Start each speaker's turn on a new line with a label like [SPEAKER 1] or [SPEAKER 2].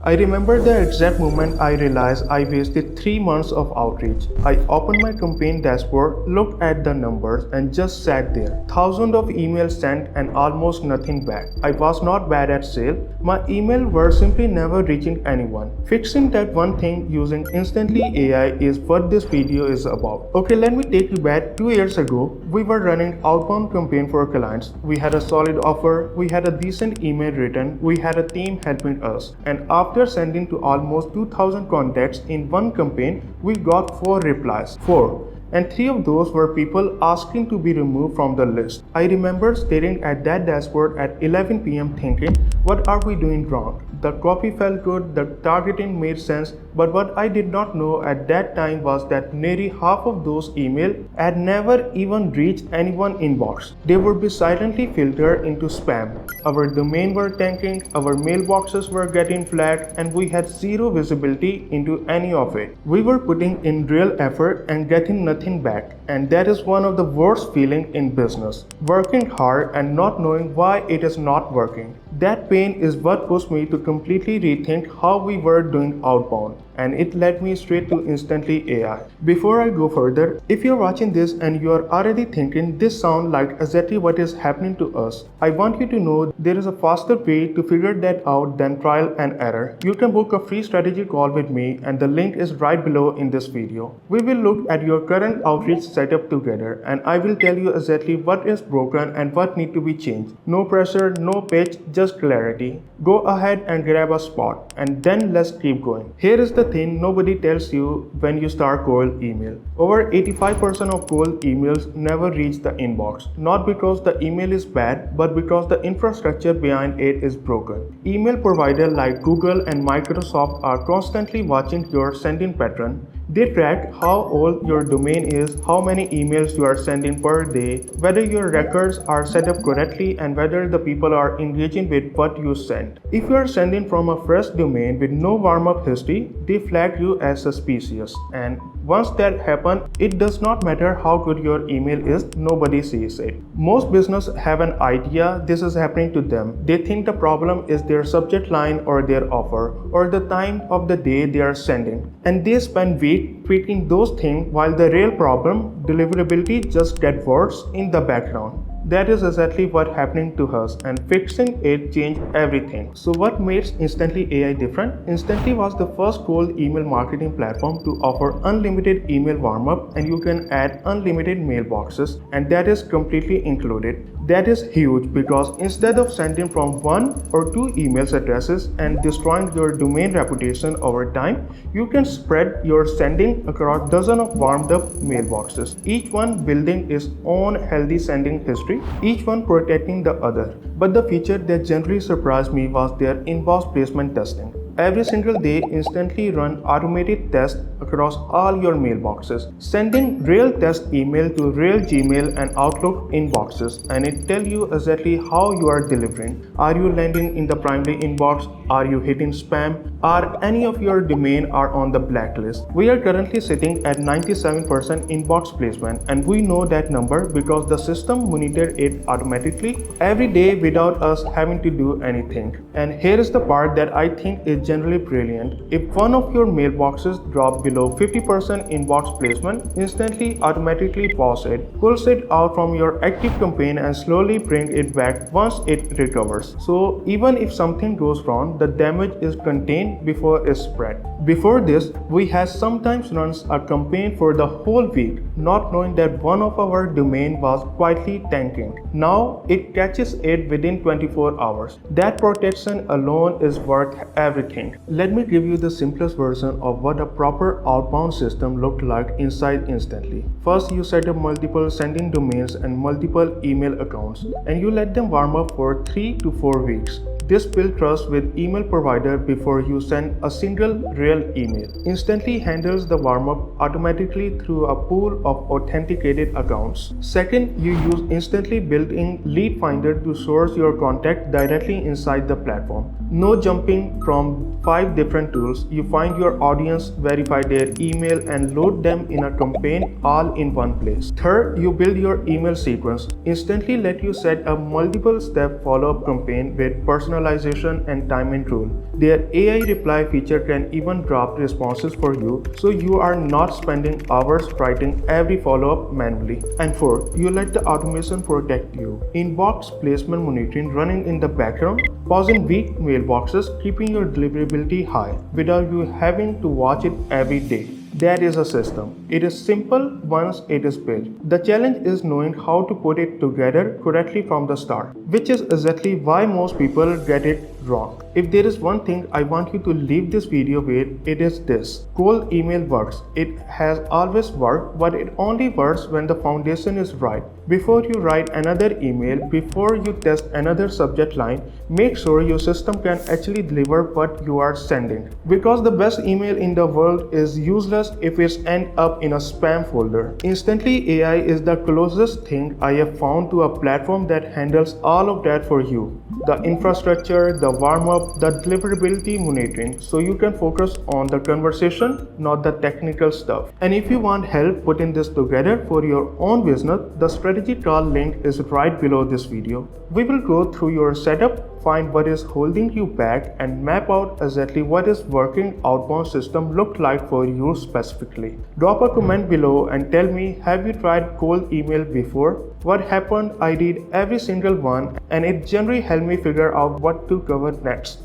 [SPEAKER 1] I remember the exact moment I realized I wasted 3 months of outreach. I opened my campaign dashboard, looked at the numbers, and just sat there. Thousands of emails sent and almost nothing back. I was not bad at sales. My emails were simply never reaching anyone. Fixing that one thing using Instantly AI is what this video is about. Okay, let me take you back 2 years ago. We were running outbound campaign for clients. We had a solid offer, we had a decent email written, we had a team helping us, and after sending to almost 2000 contacts in one campaign, we got 4 replies. 4. And 3 of those were people asking to be removed from the list. I remember staring at that dashboard at 11 p.m. thinking, what are we doing wrong? The copy felt good, the targeting made sense, but what I did not know at that time was that nearly half of those emails had never even reached anyone's inbox. They would be silently filtered into spam. Our domain were tanking, our mailboxes were getting flagged, and we had zero visibility into any of it. We were putting in real effort and getting nothing back, and that is one of the worst feelings in business. Working hard and not knowing why it is not working. That pain is what pushed me to completely rethink how we were doing outbound, and it led me straight to Instantly AI. Before I go further, if you're watching this and you are already thinking this sounds like exactly what is happening to us, I want you to know there is a faster way to figure that out than trial and error. You can book a free strategy call with me, and the link is right below in this video. We will look at your current outreach setup together, and I will tell you exactly what is broken and what needs to be changed. No pressure, no pitch, just clarity. Go ahead and grab a spot, and then let's keep going. Here is the thing nobody tells you when you start cold email. Over 85% of cold emails never reach the inbox, not because the email is bad, but because the infrastructure behind it is broken. Email providers like Google and Microsoft are constantly watching your sending pattern. They track how old your domain is, how many emails you are sending per day, whether your records are set up correctly, and whether the people are engaging with what you send. If you are sending from a fresh domain with no warm-up history, they flag you as suspicious. And once that happens, it does not matter how good your email is, nobody sees it. Most businesses have an idea this is happening to them. They think the problem is their subject line or their offer or the time of the day they are sending. And they spend weeks tweaking those things while the real problem, deliverability, just gets worse in the background. That is exactly what happening to us, and fixing it changed everything. So what makes Instantly AI different? Instantly was the first cold email marketing platform to offer unlimited email warm-up, and you can add unlimited mailboxes, and that is completely included. That is huge because instead of sending from 1 or 2 email addresses and destroying your domain reputation over time, you can spread your sending across dozens of warmed up mailboxes, each one building its own healthy sending history, each one protecting the other. But the feature that generally surprised me was their inbox placement testing. Every single day, Instantly run automated tests across all your mailboxes, sending real test email to real Gmail and Outlook inboxes, and it tells you exactly how you are delivering. Are you landing in the primary inbox? Are you hitting spam? Are any of your domain are on the blacklist? We are currently sitting at 97% inbox placement, and we know that number because the system monitors it automatically every day without us having to do anything. And here is the part that I think is generally brilliant. If one of your mailboxes drop below 50% inbox placement, Instantly automatically pause it, pulls it out from your active campaign, and slowly bring it back once it recovers. So even if something goes wrong, the damage is contained before it spread. Before this, we had sometimes runs a campaign for the whole week, not knowing that one of our domain was quietly tanking. Now it catches it within 24 hours. That protection alone is worth everything. Let me give you the simplest version of what a proper outbound system looked like inside Instantly. First, you set up multiple sending domains and multiple email accounts, and you let them warm up for 3 to 4 weeks. This builds trust with email provider before you send a single real email. Instantly handles the warm-up automatically through a pool of authenticated accounts. Second, you use Instantly built-in lead finder to source your contact directly inside the platform. No jumping from 5 different tools. You find your audience, verify their email, and load them in a campaign all in one place. Third, you build your email sequence. Instantly let you set a multiple-step follow-up campaign with personalized personalization and timing tool. Their AI reply feature can even draft responses for you, so you are not spending hours writing every follow-up manually. And 4. You let the automation protect you. Inbox placement monitoring running in the background, pausing weak mailboxes, keeping your deliverability high without you having to watch it every day. That is a system. It is simple once it is built. The challenge is knowing how to put it together correctly from the start, which is exactly why most people get it wrong. If there is one thing I want you to leave this video with, it is this. Cold email works. It has always worked, but it only works when the foundation is right. Before you write another email, before you test another subject line, make sure your system can actually deliver what you are sending. Because the best email in the world is useless if it ends up in a spam folder. Instantly AI is the closest thing I have found to a platform that handles all of that for you. The infrastructure, the warm-up, the deliverability monitoring, so you can focus on the conversation, not the technical stuff. And if you want help putting this together for your own business, the strategy call link is right below this video. We will go through your setup, find what is holding you back, and map out exactly what is working outbound system look like for you specifically. Drop a comment below and tell me, have you tried cold email before? What happened? I did every single one, and it generally helped me figure out what to cover next.